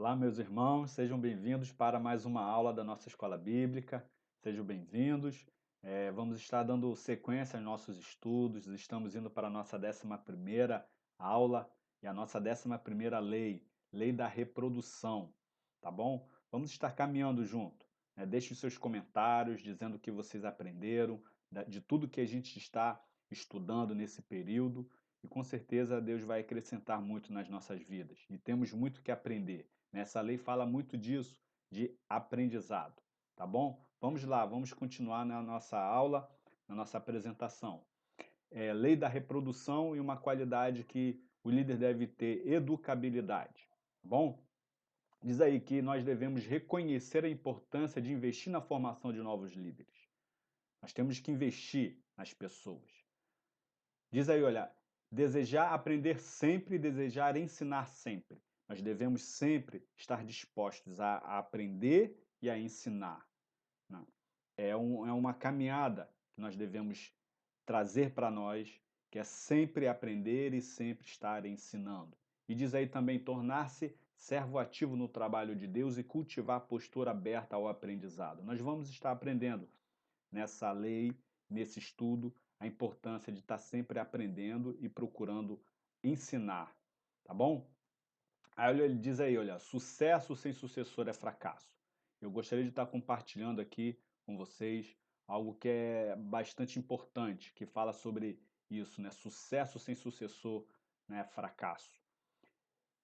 Olá, meus irmãos, sejam bem-vindos para mais uma aula da nossa escola bíblica. Sejam bem-vindos. Vamos estar dando sequência aos nossos estudos. Estamos indo para a nossa 11ª aula e a nossa 11ª lei, lei da reprodução, tá bom? Vamos estar caminhando junto, né? Deixe os seus comentários dizendo o que vocês aprenderam, de tudo que a gente está estudando nesse período e com certeza Deus vai acrescentar muito nas nossas vidas e temos muito que aprender. Essa lei fala muito disso, de aprendizado, tá bom? Vamos lá, vamos continuar na nossa aula, na nossa apresentação. Lei da reprodução e uma qualidade que o líder deve ter, educabilidade, tá bom? Diz aí que nós devemos reconhecer a importância de investir na formação de novos líderes. Nós temos que investir nas pessoas. Diz aí, olha, desejar aprender sempre e desejar ensinar sempre. Nós devemos sempre estar dispostos a aprender e a ensinar, né? É uma caminhada que nós devemos trazer para nós, que é sempre aprender e sempre estar ensinando. E diz aí também tornar-se servo ativo no trabalho de Deus e cultivar a postura aberta ao aprendizado. Nós vamos estar aprendendo nessa lei, nesse estudo, a importância de estar sempre aprendendo e procurando ensinar, tá bom? Aí ele diz aí, olha, sucesso sem sucessor é fracasso. Eu gostaria de estar compartilhando aqui com vocês algo que é bastante importante, que fala sobre isso, né? Sucesso sem sucessor, né, é fracasso.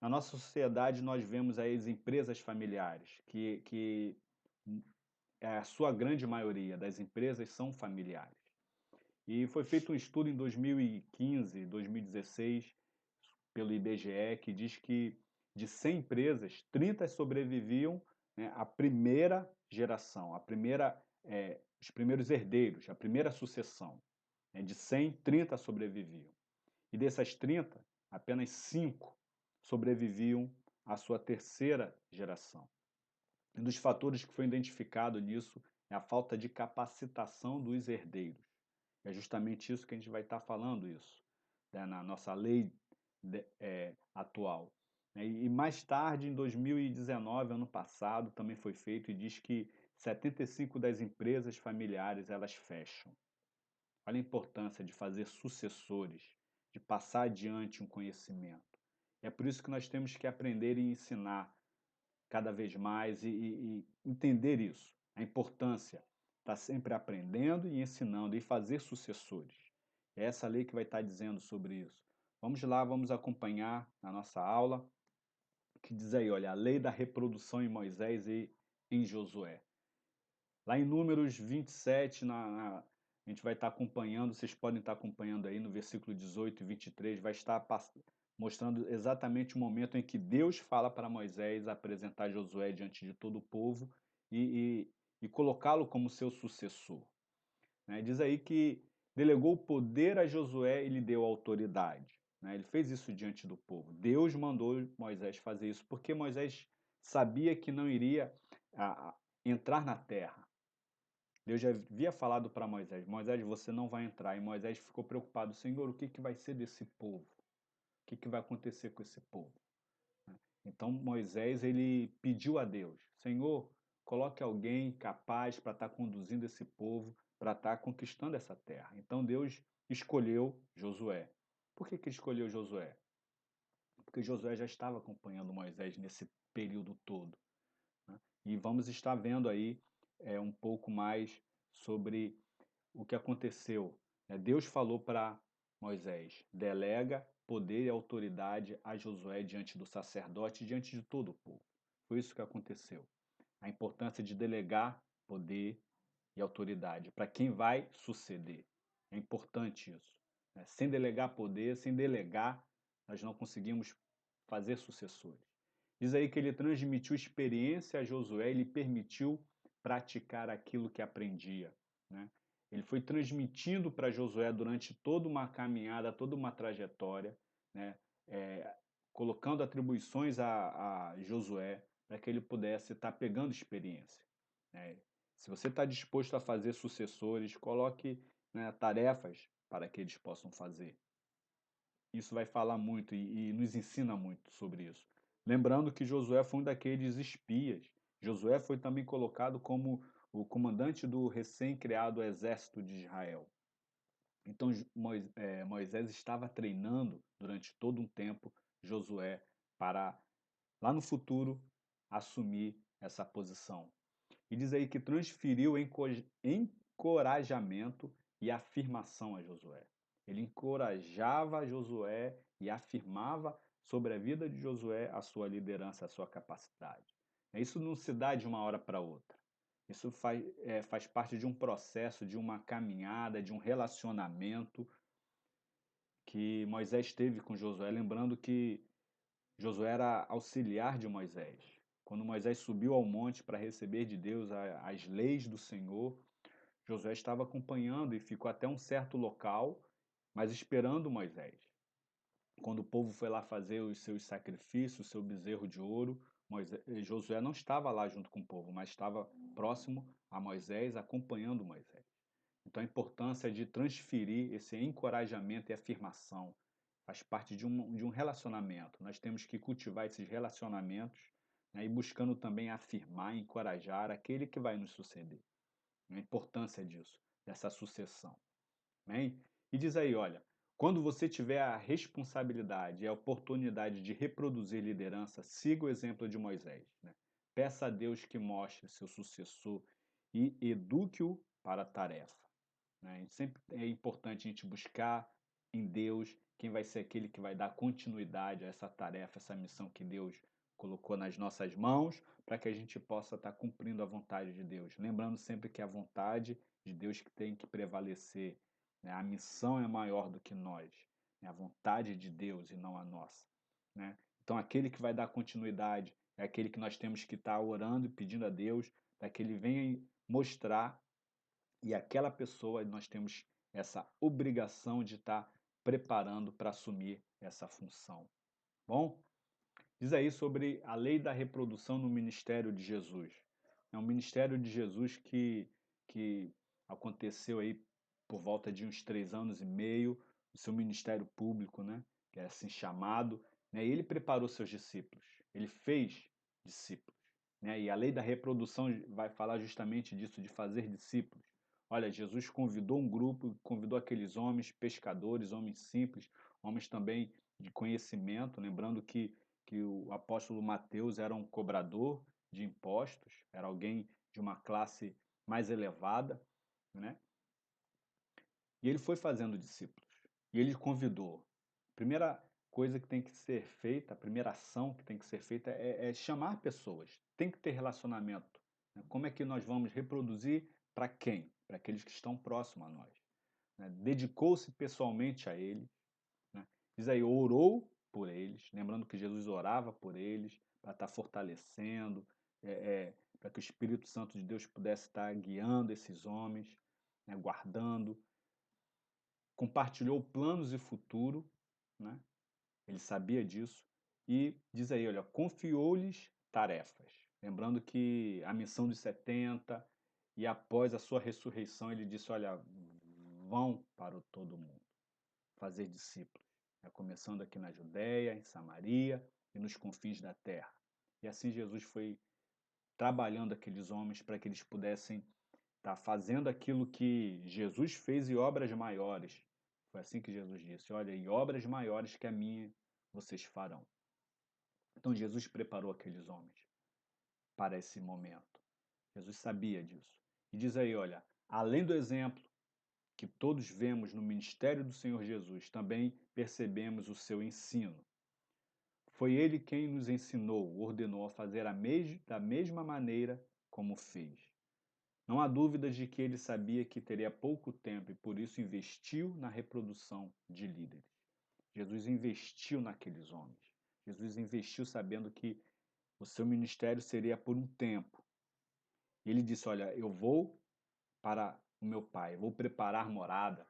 Na nossa sociedade, nós vemos aí as empresas familiares, que a sua grande maioria das empresas são familiares. E foi feito um estudo em 2015, 2016, pelo IBGE, que diz que de 100 empresas, 30 sobreviviam, né, à primeira geração, os primeiros herdeiros, a primeira sucessão. Né, de 100, 30 sobreviviam. E dessas 30, apenas 5 sobreviviam à sua terceira geração. Um dos fatores que foi identificado nisso é a falta de capacitação dos herdeiros. É justamente isso que a gente vai estar falando isso, né, na nossa lei atual. E mais tarde, em 2019, ano passado, também foi feito e diz que 75 das empresas familiares elas fecham. Olha a importância de fazer sucessores, de passar adiante um conhecimento. É por isso que nós temos que aprender e ensinar cada vez mais e entender isso, a importância, estar sempre aprendendo e ensinando e fazer sucessores. É essa lei que vai estar dizendo sobre isso. Vamos lá, vamos acompanhar na nossa aula, que diz aí, olha, a lei da reprodução em Moisés e em Josué. Lá em Números 27, a gente vai estar acompanhando, vocês podem estar acompanhando aí no versículo 18 e 23, vai estar mostrando exatamente o momento em que Deus fala para Moisés apresentar Josué diante de todo o povo e colocá-lo como seu sucessor, né? Diz aí que delegou o poder a Josué e lhe deu autoridade, né? Ele fez isso diante do povo. Deus mandou Moisés fazer isso porque Moisés sabia que não iria entrar na terra. Deus já havia falado para Moisés, Moisés, você não vai entrar. E Moisés ficou preocupado, Senhor, o que vai ser desse povo? O que vai acontecer com esse povo? Então Moisés ele pediu a Deus, Senhor, coloque alguém capaz para estar conduzindo esse povo, para estar conquistando essa terra. Então Deus escolheu Josué. Por que escolheu Josué? Porque Josué já estava acompanhando Moisés nesse período todo, né? E vamos estar vendo aí um pouco mais sobre o que aconteceu. Deus falou para Moisés: delega poder e autoridade a Josué diante do sacerdote e diante de todo o povo. Foi isso que aconteceu. A importância de delegar poder e autoridade para quem vai suceder. É importante isso. Sem delegar poder, sem delegar, nós não conseguimos fazer sucessores. Diz aí que ele transmitiu experiência a Josué e lhe permitiu praticar aquilo que aprendia, né? Ele foi transmitindo para Josué durante toda uma caminhada, toda uma trajetória, né? Colocando atribuições a Josué para que ele pudesse estar pegando experiência, né? Se você está disposto a fazer sucessores, coloque, né, tarefas para que eles possam fazer. Isso vai falar muito e nos ensina muito sobre isso. Lembrando que Josué foi um daqueles espias. Josué foi também colocado como o comandante do recém-criado exército de Israel. Então Moisés estava treinando durante todo um tempo Josué para, lá no futuro, assumir essa posição. E diz aí que transferiu encorajamento e afirmação a Josué. Ele encorajava Josué e afirmava sobre a vida de Josué a sua liderança, a sua capacidade. Isso não se dá de uma hora para outra. Isso faz parte de um processo, de uma caminhada, de um relacionamento que Moisés teve com Josué. Lembrando que Josué era auxiliar de Moisés. Quando Moisés subiu ao monte para receber de Deus as leis do Senhor, Josué estava acompanhando e ficou até um certo local, mas esperando Moisés. Quando o povo foi lá fazer os seus sacrifícios, o seu bezerro de ouro, Josué não estava lá junto com o povo, mas estava próximo a Moisés, acompanhando Moisés. Então a importância de transferir esse encorajamento e afirmação faz parte de um relacionamento. Nós temos que cultivar esses relacionamentos, né, e buscando também afirmar, encorajar aquele que vai nos suceder. A importância disso, dessa sucessão. Amém? E diz aí, olha, quando você tiver a responsabilidade e a oportunidade de reproduzir liderança, siga o exemplo de Moisés. Né? Peça a Deus que mostre seu sucessor e eduque-o para a tarefa. Né? Sempre é importante a gente buscar em Deus quem vai ser aquele que vai dar continuidade a essa tarefa, essa missão que Deus colocou nas nossas mãos, para que a gente possa estar cumprindo a vontade de Deus. Lembrando sempre que é a vontade de Deus que tem que prevalecer. Né? A missão é maior do que nós. É a vontade de Deus e não a nossa. Né? Então, aquele que vai dar continuidade é aquele que nós temos que estar orando e pedindo a Deus para que Ele venha mostrar, e aquela pessoa nós temos essa obrigação de estar preparando para assumir essa função. Bom, diz aí sobre a lei da reprodução no ministério de Jesus. É um ministério de Jesus que aconteceu aí por volta de uns 3 anos e meio, o seu ministério público, né? Que é assim chamado, né? E ele preparou seus discípulos, ele fez discípulos, né? E a lei da reprodução vai falar justamente disso, de fazer discípulos. Olha, Jesus convidou um grupo, convidou aqueles homens, pescadores, homens simples, homens também de conhecimento, lembrando que o apóstolo Mateus era um cobrador de impostos, era alguém de uma classe mais elevada, né? E ele foi fazendo discípulos. E ele convidou. A primeira coisa que tem que ser feita, a primeira ação que tem que ser feita é chamar pessoas. Tem que ter relacionamento. Né? Como é que nós vamos reproduzir para quem? Para aqueles que estão próximos a nós. Né? Dedicou-se pessoalmente a eles. Né? Diz aí, orou por eles, lembrando que Jesus orava por eles, para estar fortalecendo, para que o Espírito Santo de Deus pudesse estar guiando esses homens, né? Guardando. Compartilhou planos e futuro, né? Ele sabia disso. E diz aí, olha, confiou-lhes tarefas. Lembrando que a missão dos 70 e após a sua ressurreição, ele disse, olha, vão para o todo mundo fazer discípulos, né? Começando aqui na Judéia, em Samaria e nos confins da terra. E assim Jesus foi trabalhando aqueles homens para que eles pudessem estar fazendo aquilo que Jesus fez e obras maiores. Foi assim que Jesus disse: olha, e obras maiores que a minha vocês farão. Então Jesus preparou aqueles homens para esse momento. Jesus sabia disso. E diz aí, olha, além do exemplo que todos vemos no ministério do Senhor Jesus, também percebemos o seu ensino. Foi ele quem nos ensinou, ordenou a fazer da mesma maneira como fez. Não há dúvidas de que ele sabia que teria pouco tempo e por isso investiu na reprodução de líderes. Jesus investiu naqueles homens. Jesus investiu sabendo que o seu ministério seria por um tempo. Ele disse: olha, eu vou para o meu pai, vou preparar morada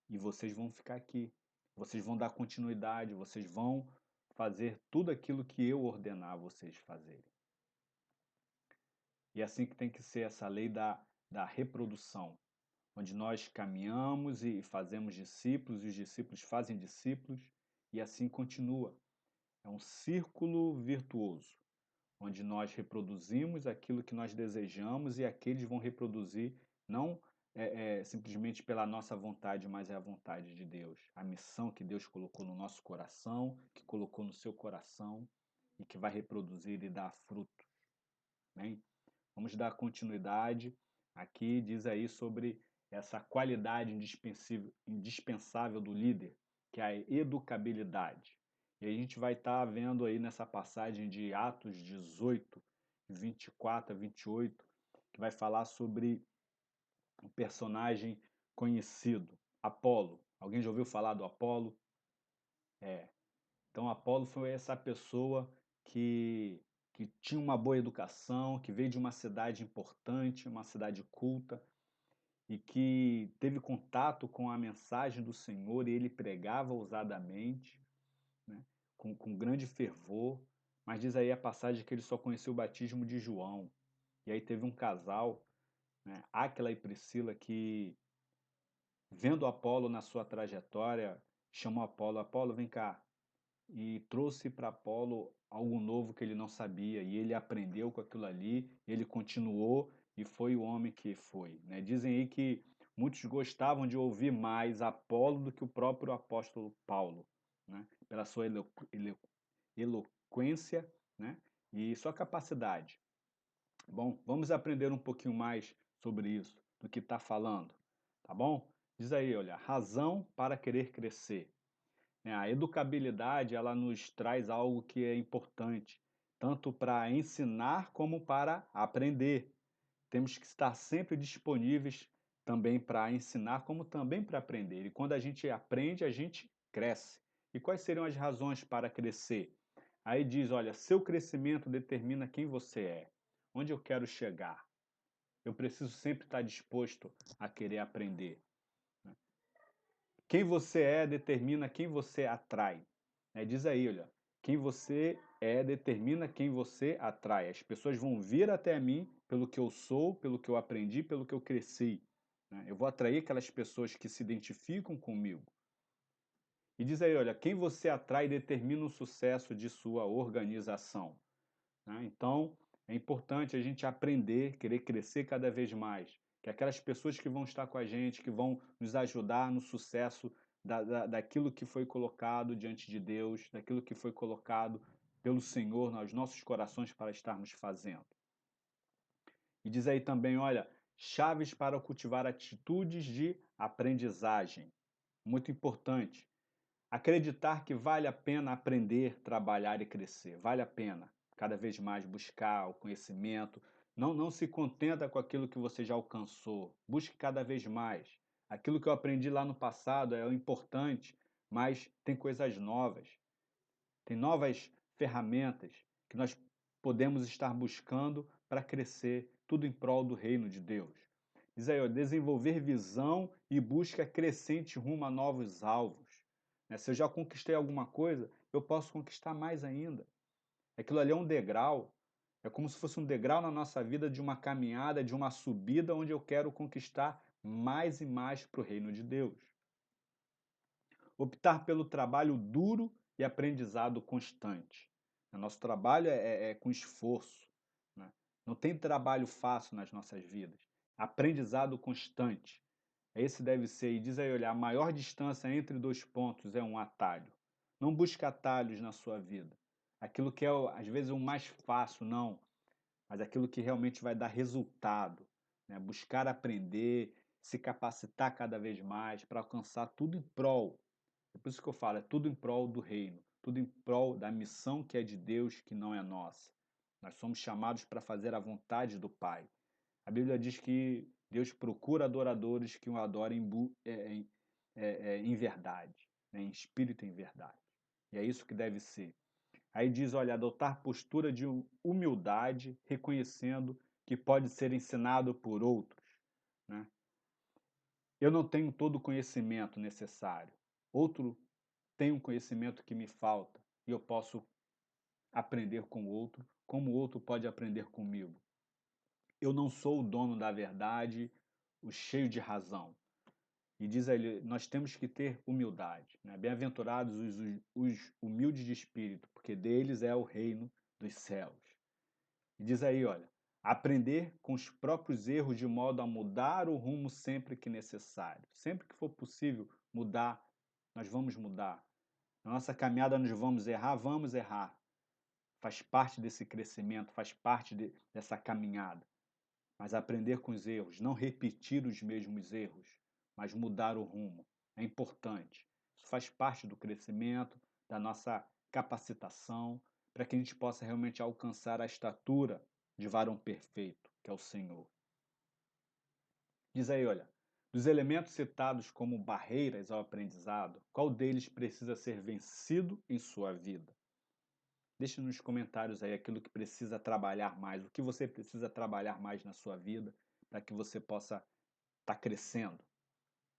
e vocês vão ficar aqui. Vocês vão dar continuidade, vocês vão fazer tudo aquilo que eu ordenar vocês fazerem. E é assim que tem que ser essa lei da reprodução, onde nós caminhamos e fazemos discípulos, e os discípulos fazem discípulos, e assim continua. É um círculo virtuoso, onde nós reproduzimos aquilo que nós desejamos e aqueles vão reproduzir não simplesmente pela nossa vontade, mas é a vontade de Deus. A missão que Deus colocou no nosso coração, que colocou no seu coração e que vai reproduzir e dar fruto. Amém? Vamos dar continuidade. Aqui diz aí sobre essa qualidade indispensável do líder, que é a educabilidade. E a gente vai estar vendo aí nessa passagem de Atos 18, 24 a 28, que vai falar sobre um personagem conhecido, Apolo. Alguém já ouviu falar do Apolo? É. Então, Apolo foi essa pessoa que tinha uma boa educação, que veio de uma cidade importante, uma cidade culta, e que teve contato com a mensagem do Senhor e ele pregava ousadamente, né, com grande fervor. Mas diz aí a passagem que ele só conheceu o batismo de João. E aí teve um casal, né, Áquila e Priscila, que, vendo Apolo na sua trajetória, chamou Apolo: Apolo, vem cá, e trouxe para Apolo algo novo que ele não sabia, e ele aprendeu com aquilo ali, ele continuou e foi o homem que foi, né? Dizem aí que muitos gostavam de ouvir mais Apolo do que o próprio apóstolo Paulo, né? Pela sua eloquência, né? E sua capacidade. Bom, vamos aprender um pouquinho mais sobre isso, do que está falando, tá bom? Diz aí, olha, razão para querer crescer. A educabilidade, ela nos traz algo que é importante, tanto para ensinar como para aprender. Temos que estar sempre disponíveis também para ensinar, como também para aprender. E quando a gente aprende, a gente cresce. E quais seriam as razões para crescer? Aí diz, olha, seu crescimento determina quem você é, onde eu quero chegar. Eu preciso sempre estar disposto a querer aprender. Quem você é determina quem você atrai. Diz aí, olha, quem você é determina quem você atrai. As pessoas vão vir até mim pelo que eu sou, pelo que eu aprendi, pelo que eu cresci. Eu vou atrair aquelas pessoas que se identificam comigo. E diz aí, olha, quem você atrai determina o sucesso de sua organização. Então, é importante a gente aprender, querer crescer cada vez mais. Que aquelas pessoas que vão estar com a gente, que vão nos ajudar no sucesso daquilo que foi colocado diante de Deus, daquilo que foi colocado pelo Senhor nos nossos corações para estarmos fazendo. E diz aí também, olha, chaves para cultivar atitudes de aprendizagem. Muito importante. Acreditar que vale a pena aprender, trabalhar e crescer. Vale a pena cada vez mais buscar o conhecimento. Não se contenta com aquilo que você já alcançou. Busque cada vez mais. Aquilo que eu aprendi lá no passado é o importante, mas tem coisas novas. Tem novas ferramentas que nós podemos estar buscando para crescer, tudo em prol do reino de Deus. Diz aí, ó, desenvolver visão e busca crescente rumo a novos alvos. Se eu já conquistei alguma coisa, eu posso conquistar mais ainda. Aquilo ali é um degrau, é como se fosse um degrau na nossa vida de uma caminhada, de uma subida, onde eu quero conquistar mais e mais para o reino de Deus. Optar pelo trabalho duro e aprendizado constante. Nosso trabalho é com esforço, né? Não tem trabalho fácil nas nossas vidas. Aprendizado constante. Esse deve ser, e diz aí, olha, a maior distância entre dois pontos é um atalho. Não busque atalhos na sua vida. Aquilo que é, às vezes, o mais fácil, não, mas aquilo que realmente vai dar resultado. Buscar aprender, se capacitar cada vez mais para alcançar tudo em prol. É por isso que eu falo, é tudo em prol do reino, tudo em prol da missão que é de Deus, que não é nossa. Nós somos chamados para fazer a vontade do Pai. A Bíblia diz que Deus procura adoradores que o adorem em verdade, em espírito e em verdade. E é isso que deve ser. Aí diz, olha, adotar postura de humildade, reconhecendo que pode ser ensinado por outros. Né? Eu não tenho todo o conhecimento necessário. Outro tem um conhecimento que me falta e eu posso aprender com o outro, como o outro pode aprender comigo. Eu não sou o dono da verdade, o cheio de razão. E diz aí, nós temos que ter humildade, né? Bem-aventurados os humildes de espírito, porque deles é o reino dos céus. E diz aí, olha, aprender com os próprios erros de modo a mudar o rumo sempre que necessário. Sempre que for possível mudar, nós vamos mudar. Na nossa caminhada nós vamos errar, vamos errar. Faz parte desse crescimento, faz parte dessa caminhada. Mas aprender com os erros, não repetir os mesmos erros, mas mudar o rumo. É importante. Isso faz parte do crescimento, da nossa capacitação, para que a gente possa realmente alcançar a estatura de varão perfeito, que é o Senhor. Diz aí, olha, dos elementos citados como barreiras ao aprendizado, qual deles precisa ser vencido em sua vida? Deixe nos comentários aí aquilo que precisa trabalhar mais, o que você precisa trabalhar mais na sua vida para que você possa estar crescendo.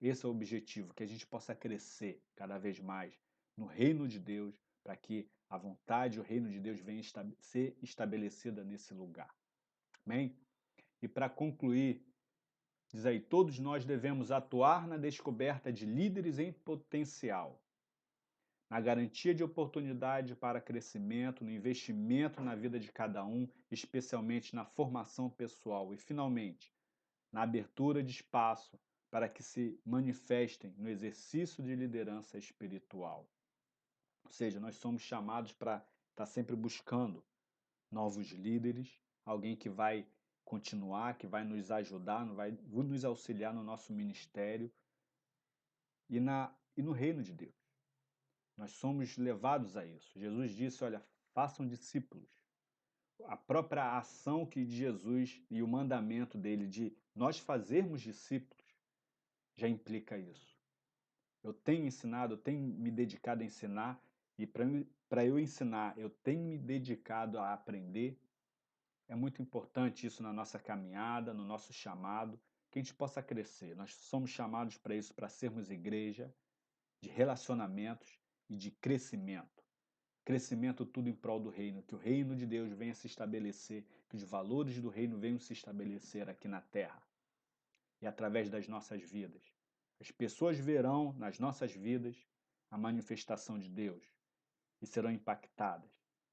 Esse é o objetivo, que a gente possa crescer cada vez mais no reino de Deus, para que a vontade e o reino de Deus venha ser estabelecida nesse lugar. Amém? E para concluir, diz aí, todos nós devemos atuar na descoberta de líderes em potencial, na garantia de oportunidade para crescimento, no investimento na vida de cada um, especialmente na formação pessoal e, finalmente, na abertura de espaço para que se manifestem no exercício de liderança espiritual. Ou seja, nós somos chamados para estar sempre buscando novos líderes, alguém que vai continuar, que vai nos ajudar, vai nos auxiliar no nosso ministério e no reino de Deus. Nós somos levados a isso. Jesus disse, olha, façam discípulos. A própria ação que de Jesus e o mandamento dele de nós fazermos discípulos já implica isso. Eu tenho ensinado, eu tenho me dedicado a ensinar, e para eu ensinar, eu tenho me dedicado a aprender. É muito importante isso na nossa caminhada, no nosso chamado, que a gente possa crescer. Nós somos chamados para isso, para sermos igreja de relacionamentos e de crescimento. Crescimento tudo em prol do reino, que o reino de Deus venha se estabelecer, que os valores do reino venham se estabelecer aqui na terra e através das nossas vidas. As pessoas verão nas nossas vidas a manifestação de Deus e serão impactadas.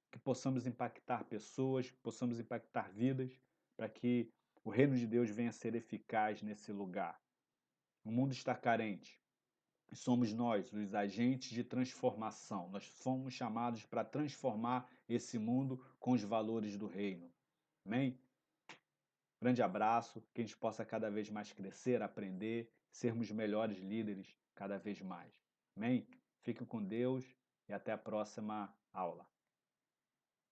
Que possamos impactar pessoas, que possamos impactar vidas, para que o reino de Deus venha a ser eficaz nesse lugar. O mundo está carente. Somos nós, os agentes de transformação. Nós somos chamados para transformar esse mundo com os valores do reino. Amém? Grande abraço, que a gente possa cada vez mais crescer, aprender, sermos melhores líderes cada vez mais. Amém? Fiquem com Deus e até a próxima aula.